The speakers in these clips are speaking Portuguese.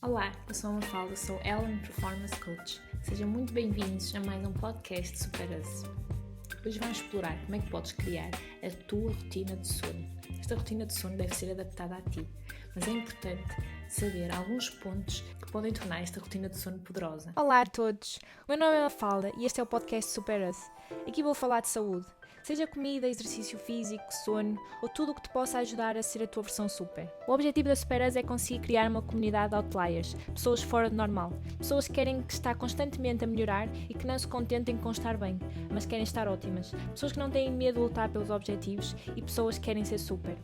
Olá, eu sou a Mafalda, sou Ellen Performance Coach. Sejam muito bem-vindos a mais um podcast Supera-se. Hoje vamos explorar como é que podes criar a tua rotina de sono. Esta rotina de sono deve ser adaptada a ti, mas é importante saber alguns pontos que podem tornar esta rotina de sono poderosa. Olá a todos, o meu nome é Mafalda e este é o podcast Supera-se. Aqui vou falar de saúde, seja comida, exercício físico, sono ou tudo o que te possa ajudar a ser a tua versão super. O objetivo da Supera-se é conseguir criar uma comunidade de outliers, pessoas fora do normal, pessoas que querem estar constantemente a melhorar e que não se contentem com estar bem, mas querem estar ótimas, pessoas que não têm medo de lutar pelos objetivos e pessoas que querem ser super.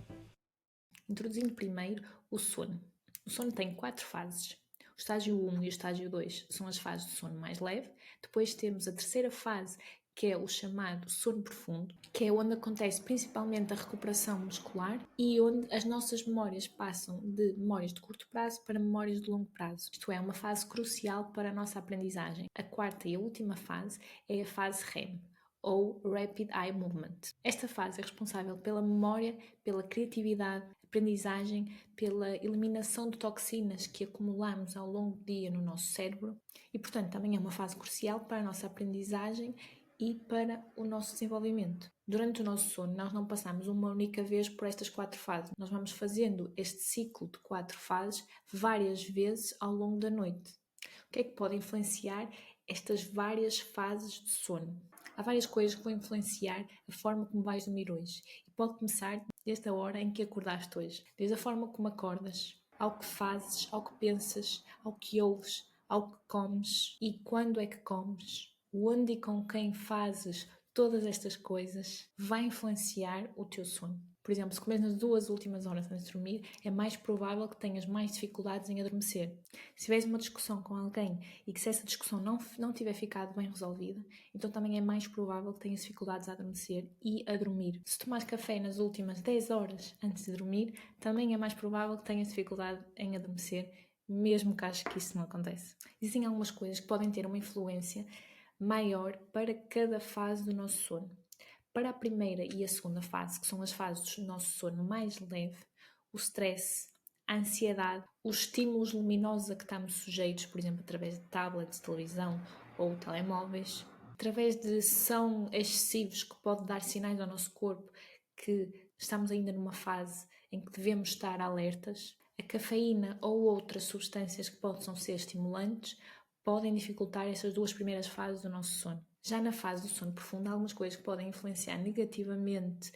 Introduzindo primeiro o sono. O sono tem 4 fases. O estágio 1 e o estágio 2 são as fases do sono mais leve. Depois temos a terceira fase, que é o chamado sono profundo, que é onde acontece principalmente a recuperação muscular e onde as nossas memórias passam de memórias de curto prazo para memórias de longo prazo. Isto é, uma fase crucial para a nossa aprendizagem. A quarta e a última fase é a fase REM, ou Rapid Eye Movement. Esta fase é responsável pela memória, pela criatividade, aprendizagem, pela eliminação de toxinas que acumulamos ao longo do dia no nosso cérebro e, portanto, também é uma fase crucial para a nossa aprendizagem e para o nosso desenvolvimento. Durante o nosso sono, nós não passamos uma única vez por estas 4 fases. Nós vamos fazendo este ciclo de 4 fases várias vezes ao longo da noite. O que é que pode influenciar estas várias fases de sono? Há várias coisas que vão influenciar a forma como vais dormir hoje. E pode começar desde a hora em que acordaste hoje. Desde a forma como acordas, ao que fazes, ao que pensas, ao que ouves, ao que comes e quando é que comes. Onde e com quem fazes todas estas coisas vai influenciar o teu sono. Por exemplo, se comes nas 2 últimas horas antes de dormir, é mais provável que tenhas mais dificuldades em adormecer. Se tiveres uma discussão com alguém e que se essa discussão não tiver ficado bem resolvida, então também é mais provável que tenhas dificuldades a adormecer e a dormir. Se tomares café nas últimas 10 horas antes de dormir, também é mais provável que tenhas dificuldade em adormecer, mesmo que aches que isso não acontece. Existem algumas coisas que podem ter uma influência maior para cada fase do nosso sono. Para a primeira e a segunda fase, que são as fases do nosso sono mais leve, o stress, a ansiedade, os estímulos luminosos a que estamos sujeitos, por exemplo, através de tablets, televisão ou telemóveis, através de som excessivos que pode dar sinais ao nosso corpo que estamos ainda numa fase em que devemos estar alertas, a cafeína ou outras substâncias que possam ser estimulantes podem dificultar essas 2 primeiras fases do nosso sono. Já na fase do sono profundo, há algumas coisas que podem influenciar negativamente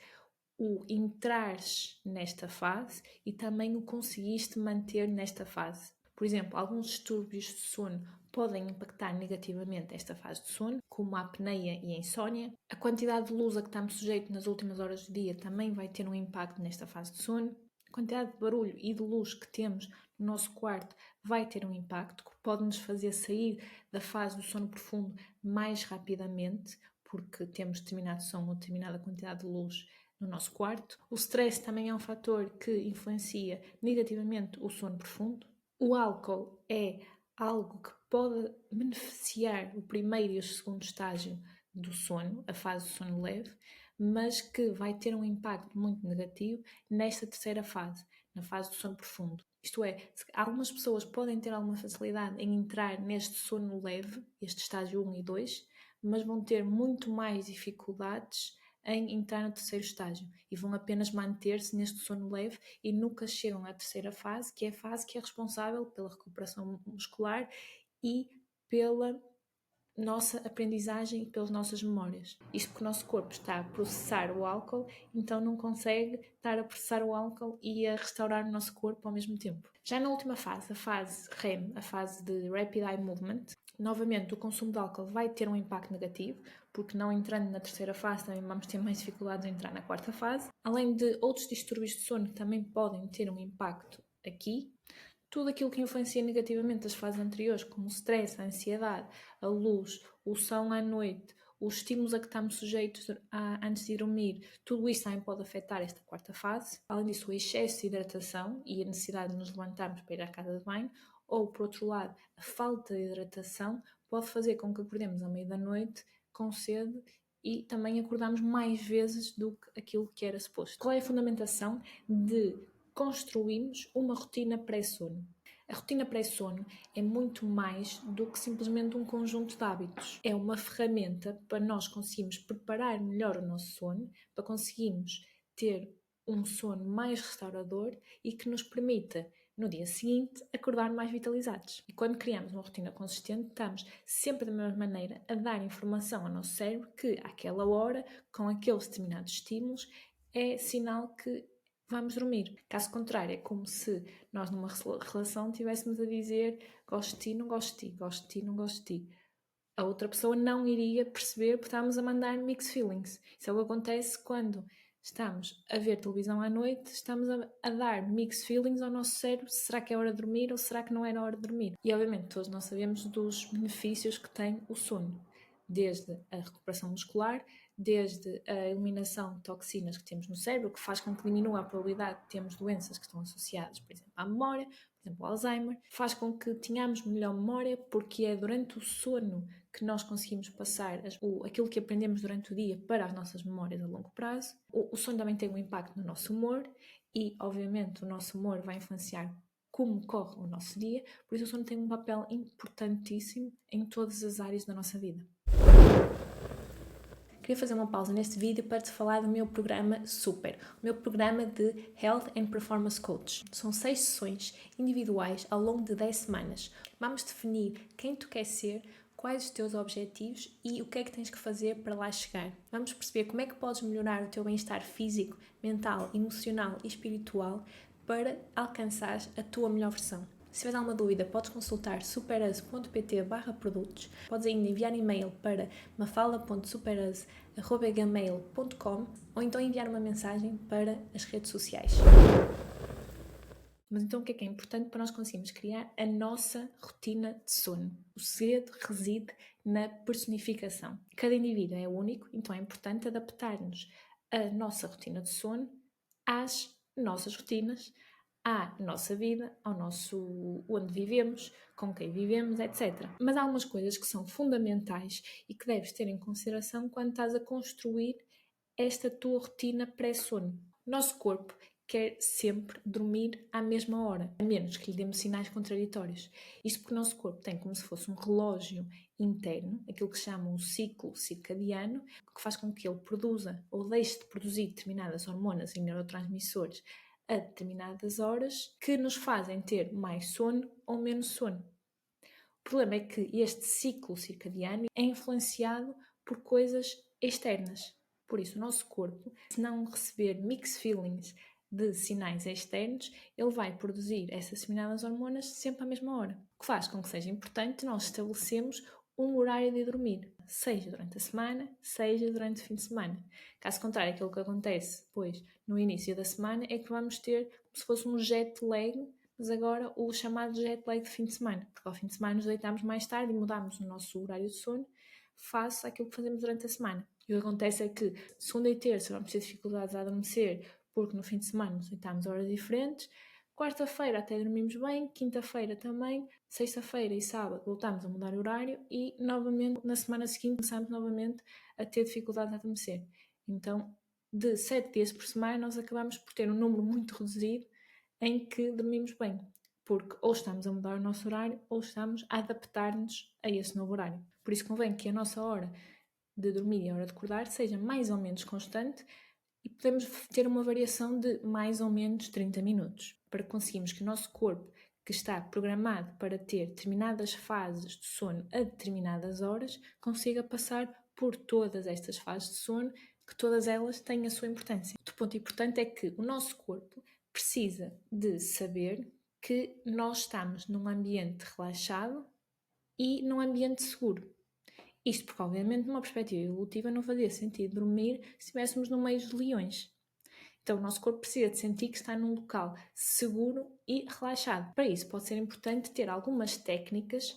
o entrares nesta fase e também o conseguiste manter nesta fase. Por exemplo, alguns distúrbios de sono podem impactar negativamente esta fase de sono, como a apneia e a insónia. A quantidade de luz a que estamos sujeitos nas últimas horas do dia também vai ter um impacto nesta fase de sono. A quantidade de barulho e de luz que temos no nosso quarto vai ter um impacto que pode nos fazer sair da fase do sono profundo mais rapidamente, porque temos determinado som ou determinada quantidade de luz no nosso quarto. O stress também é um fator que influencia negativamente o sono profundo. O álcool é algo que pode beneficiar o primeiro e o segundo estágio do sono, a fase do sono leve, mas que vai ter um impacto muito negativo nesta terceira fase, na fase do sono profundo. Isto é, algumas pessoas podem ter alguma facilidade em entrar neste sono leve, este estágio 1 e 2, mas vão ter muito mais dificuldades em entrar no terceiro estágio e vão apenas manter-se neste sono leve e nunca chegam à terceira fase, que é a fase que é responsável pela recuperação muscular e pela nossa aprendizagem e pelas nossas memórias. Isto porque o nosso corpo está a processar o álcool, então não consegue estar a processar o álcool e a restaurar o nosso corpo ao mesmo tempo. Já na última fase, a fase REM, a fase de Rapid Eye Movement, novamente o consumo de álcool vai ter um impacto negativo, porque não entrando na terceira fase também vamos ter mais dificuldades em entrar na quarta fase, além de outros distúrbios de sono que também podem ter um impacto aqui. Tudo aquilo que influencia negativamente as fases anteriores, como o stress, a ansiedade, a luz, o som à noite, os estímulos a que estamos sujeitos antes de dormir, tudo isso também pode afetar esta quarta fase. Além disso, o excesso de hidratação e a necessidade de nos levantarmos para ir à casa de banho, ou, por outro lado, a falta de hidratação pode fazer com que acordemos à meia da noite com sede e também acordamos mais vezes do que aquilo que era suposto. Qual é a fundamentação de construímos uma rotina pré-sono? A rotina pré-sono é muito mais do que simplesmente um conjunto de hábitos. É uma ferramenta para nós conseguirmos preparar melhor o nosso sono, para conseguirmos ter um sono mais restaurador e que nos permita, no dia seguinte, acordar mais vitalizados. E quando criamos uma rotina consistente, estamos sempre da mesma maneira a dar informação ao nosso cérebro que, àquela hora, com aqueles determinados estímulos, é sinal que vamos dormir. Caso contrário, é como se nós numa relação estivéssemos a dizer gosto de ti, não gosto de ti, gosto de ti, não gosto de ti. A outra pessoa não iria perceber porque estamos a mandar mixed feelings. Isso é o que acontece quando estamos a ver televisão à noite, estamos a dar mixed feelings ao nosso cérebro. Será que é hora de dormir ou será que não era hora de dormir? E obviamente todos nós sabemos dos benefícios que tem o sono. Desde a recuperação muscular, desde a eliminação de toxinas que temos no cérebro, que faz com que diminua a probabilidade de termos doenças que estão associadas, por exemplo, à memória, por exemplo, ao Alzheimer, faz com que tenhamos melhor memória, porque é durante o sono que nós conseguimos passar aquilo que aprendemos durante o dia para as nossas memórias a longo prazo. O sono também tem um impacto no nosso humor e, obviamente, o nosso humor vai influenciar como corre o nosso dia, por isso o sono tem um papel importantíssimo em todas as áreas da nossa vida. Queria fazer uma pausa neste vídeo para te falar do meu programa Super, o meu programa de Health and Performance Coach. São 6 sessões individuais ao longo de 10 semanas. Vamos definir quem tu queres ser, quais os teus objetivos e o que é que tens que fazer para lá chegar. Vamos perceber como é que podes melhorar o teu bem-estar físico, mental, emocional e espiritual para alcançares a tua melhor versão. Se tiveres alguma dúvida, podes consultar superas.pt/produtos. Podes ainda enviar e-mail para mafala.superas@gmail.com ou então enviar uma mensagem para as redes sociais. Mas então o que é importante para nós conseguirmos criar a nossa rotina de sono? O segredo reside na personificação. Cada indivíduo é único, então é importante adaptar-nos a nossa rotina de sono às nossas rotinas, à nossa vida, ao nosso onde vivemos, com quem vivemos, etc. Mas há algumas coisas que são fundamentais e que deves ter em consideração quando estás a construir esta tua rotina pré-sono. O nosso corpo quer sempre dormir à mesma hora, a menos que lhe demos sinais contraditórios. Isto porque o nosso corpo tem como se fosse um relógio interno, aquilo que se chama um ciclo circadiano, que faz com que ele produza ou deixe de produzir determinadas hormonas e neurotransmissores a determinadas horas que nos fazem ter mais sono ou menos sono. O problema é que este ciclo circadiano é influenciado por coisas externas. Por isso, o nosso corpo, se não receber mixed feelings de sinais externos, ele vai produzir essas determinadas hormonas sempre à mesma hora. O que faz com que seja importante nós estabelecermos um horário de dormir, seja durante a semana, seja durante o fim de semana. Caso contrário, aquilo que acontece depois no início da semana é que vamos ter como se fosse um jet lag, mas agora o chamado jet lag de fim de semana, porque ao fim de semana nos deitamos mais tarde e mudamos o nosso horário de sono face àquilo que fazemos durante a semana. E o que acontece é que segunda e terça vamos ter dificuldades a adormecer porque no fim de semana nos deitamos a horas diferentes, quarta-feira até dormimos bem, quinta-feira também, sexta-feira e sábado voltamos a mudar o horário e novamente na semana seguinte começamos novamente a ter dificuldade a adormecer. Então, de 7 dias por semana nós acabamos por ter um número muito reduzido em que dormimos bem, porque ou estamos a mudar o nosso horário ou estamos a adaptar-nos a esse novo horário. Por isso convém que a nossa hora de dormir e a hora de acordar seja mais ou menos constante e podemos ter uma variação de mais ou menos 30 minutos para conseguirmos que o nosso corpo, que está programado para ter determinadas fases de sono a determinadas horas, consiga passar por todas estas fases de sono, que todas elas têm a sua importância. Outro ponto importante é que o nosso corpo precisa de saber que nós estamos num ambiente relaxado e num ambiente seguro. Isto porque, obviamente, numa perspectiva evolutiva não fazia sentido dormir se estivéssemos no meio de leões. Então, o nosso corpo precisa de sentir que está num local seguro e relaxado. Para isso, pode ser importante ter algumas técnicas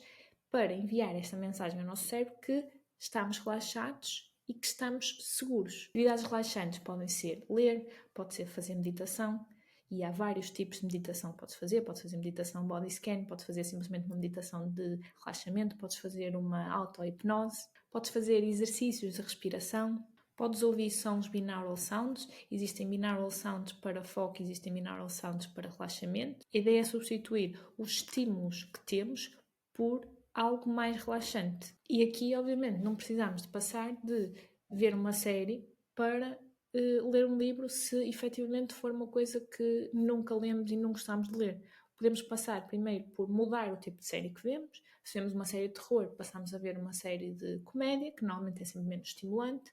para enviar esta mensagem ao nosso cérebro que estamos relaxados e que estamos seguros. Atividades relaxantes podem ser ler, pode ser fazer meditação, e há vários tipos de meditação que podes fazer. Podes fazer meditação body scan, podes fazer simplesmente uma meditação de relaxamento, podes fazer uma auto-hipnose, podes fazer exercícios de respiração, Podes ouvir sons binaural sounds, existem binaural sounds para foco, existem binaural sounds para relaxamento. A ideia é substituir os estímulos que temos por algo mais relaxante. E aqui, obviamente, não precisamos de passar de ver uma série para ler um livro se efetivamente for uma coisa que nunca lemos e não gostamos de ler. Podemos passar primeiro por mudar o tipo de série que vemos. Se vemos uma série de terror, passamos a ver uma série de comédia, que normalmente é sempre menos estimulante.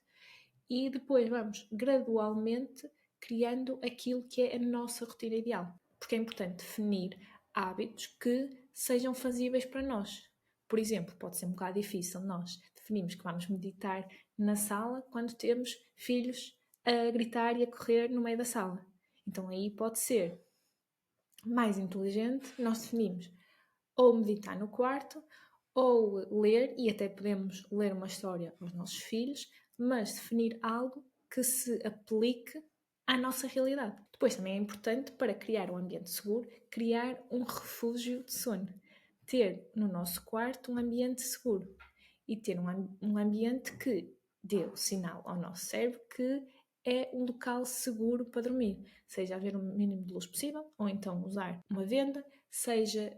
E depois vamos gradualmente criando aquilo que é a nossa rotina ideal. Porque é importante definir hábitos que sejam fazíveis para nós. Por exemplo, pode ser um bocado difícil nós definimos que vamos meditar na sala quando temos filhos a gritar e a correr no meio da sala. Então aí pode ser mais inteligente nós definimos ou meditar no quarto ou ler, e até podemos ler uma história aos nossos filhos, mas definir algo que se aplique à nossa realidade. Depois também é importante, para criar um ambiente seguro, criar um refúgio de sono. Ter no nosso quarto um ambiente seguro e ter um ambiente que dê o sinal ao nosso cérebro que é um local seguro para dormir, seja haver o mínimo de luz possível, ou então usar uma venda, seja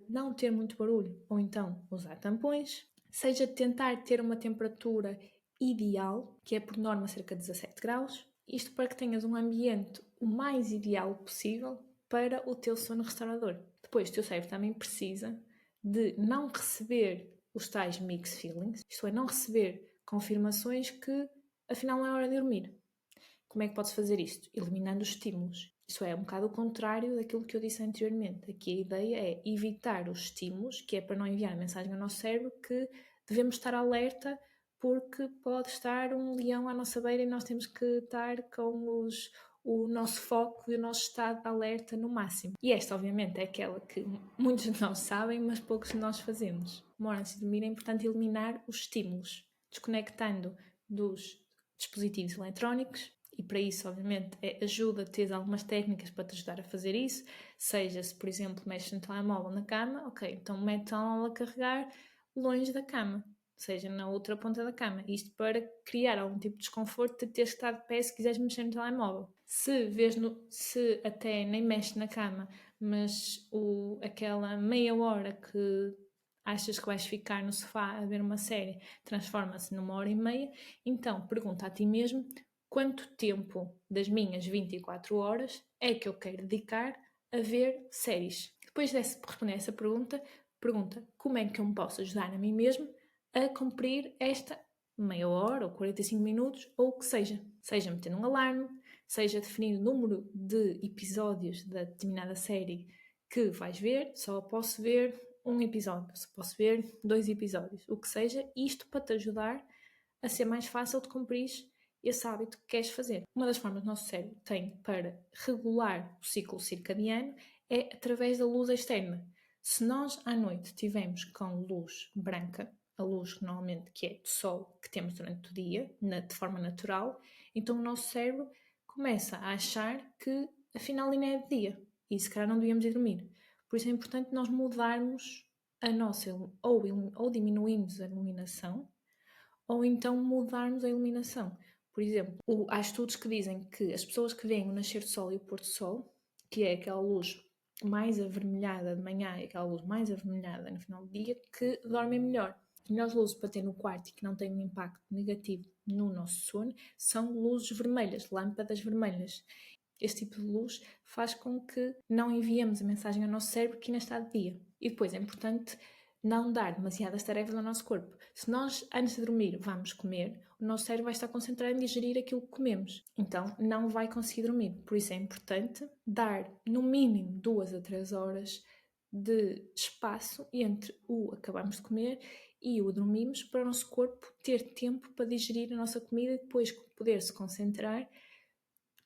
não ter muito barulho, ou então usar tampões, seja tentar ter uma temperatura ideal, que é por norma cerca de 17 graus, isto para que tenhas um ambiente o mais ideal possível para o teu sono restaurador. Depois, o teu cérebro também precisa de não receber os tais mixed feelings, isto é, não receber confirmações que afinal não é hora de dormir. Como é que podes fazer isto? Eliminando os estímulos. Isto é um bocado o contrário daquilo que eu disse anteriormente. Aqui a ideia é evitar os estímulos, que é para não enviar a mensagem ao nosso cérebro que devemos estar alerta porque pode estar um leão à nossa beira e nós temos que estar com o nosso foco e o nosso estado de alerta no máximo. E esta, obviamente, é aquela que muitos de nós sabem, mas poucos de nós fazemos. Uma hora antes de dormir é importante eliminar os estímulos, desconectando dos dispositivos eletrónicos. E para isso, obviamente, ajuda a ter algumas técnicas para te ajudar a fazer isso. Seja se, por exemplo, mexes no telemóvel na cama, ok, então mete o telemóvel a carregar longe da cama, seja na outra ponta da cama. Isto para criar algum tipo de desconforto de teres que estar de pé se quiseres mexer no telemóvel. Se até nem mexes na cama, mas aquela meia hora que achas que vais ficar no sofá a ver uma série transforma-se numa hora e meia, então pergunta a ti mesmo quanto tempo das minhas 24 horas é que eu quero dedicar a ver séries. Depois de responder essa pergunta como é que eu me posso ajudar a mim mesmo a cumprir esta meia hora ou 45 minutos ou o que seja. Seja metendo um alarme, seja definir o número de episódios da determinada série que vais ver, só posso ver um episódio, só posso ver 2 episódios, o que seja, isto para te ajudar a ser mais fácil de cumprir esse hábito que queres fazer. Uma das formas que o nosso cérebro tem para regular o ciclo circadiano é através da luz externa. Se nós à noite estivermos com luz branca, a luz normalmente que é do sol que temos durante o dia, de forma natural, então o nosso cérebro começa a achar que afinal ainda é de dia e se calhar não devíamos ir dormir. Por isso é importante nós mudarmos a nossa, ou diminuirmos a iluminação, ou então mudarmos a iluminação. Por exemplo, há estudos que dizem que as pessoas que veem o nascer do sol e o pôr do sol, que é aquela luz mais avermelhada de manhã e aquela luz mais avermelhada no final do dia, que dormem melhor. As melhores luzes para ter no quarto e que não têm um impacto negativo no nosso sono são luzes vermelhas, lâmpadas vermelhas. Este tipo de luz faz com que não enviemos a mensagem ao nosso cérebro que ainda está de dia. E depois é importante não dar demasiadas tarefas ao nosso corpo. Se nós, antes de dormir, vamos comer, o nosso cérebro vai estar concentrado em digerir aquilo que comemos. Então, não vai conseguir dormir. Por isso é importante dar, no mínimo, 2 a 3 horas de espaço entre o acabamos de comer e o dormimos, para o nosso corpo ter tempo para digerir a nossa comida e depois poder se concentrar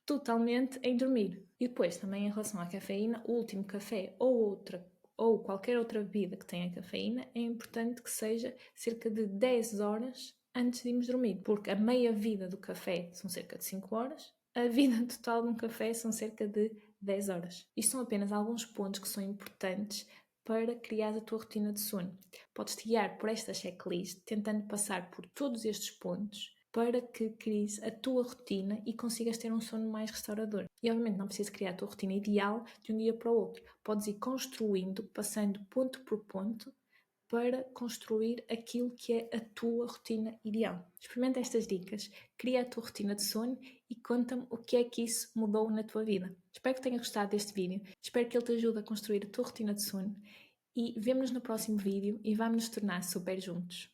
totalmente em dormir. E depois, também em relação à cafeína, o último café ou qualquer outra bebida que tenha cafeína, é importante que seja cerca de 10 horas antes de irmos dormir, porque a meia vida do café são cerca de 5 horas, a vida total de um café são cerca de 10 horas. Isto são apenas alguns pontos que são importantes para criar a tua rotina de sono. Podes te guiar por esta checklist, tentando passar por todos estes pontos para que cries a tua rotina e consigas ter um sono mais restaurador. E obviamente não precisas criar a tua rotina ideal de um dia para o outro. Podes ir construindo, passando ponto por ponto, para construir aquilo que é a tua rotina ideal. Experimenta estas dicas, cria a tua rotina de sono e conta-me o que é que isso mudou na tua vida. Espero que tenhas gostado deste vídeo, espero que ele te ajude a construir a tua rotina de sono e vemo-nos no próximo vídeo e vamos nos tornar super juntos.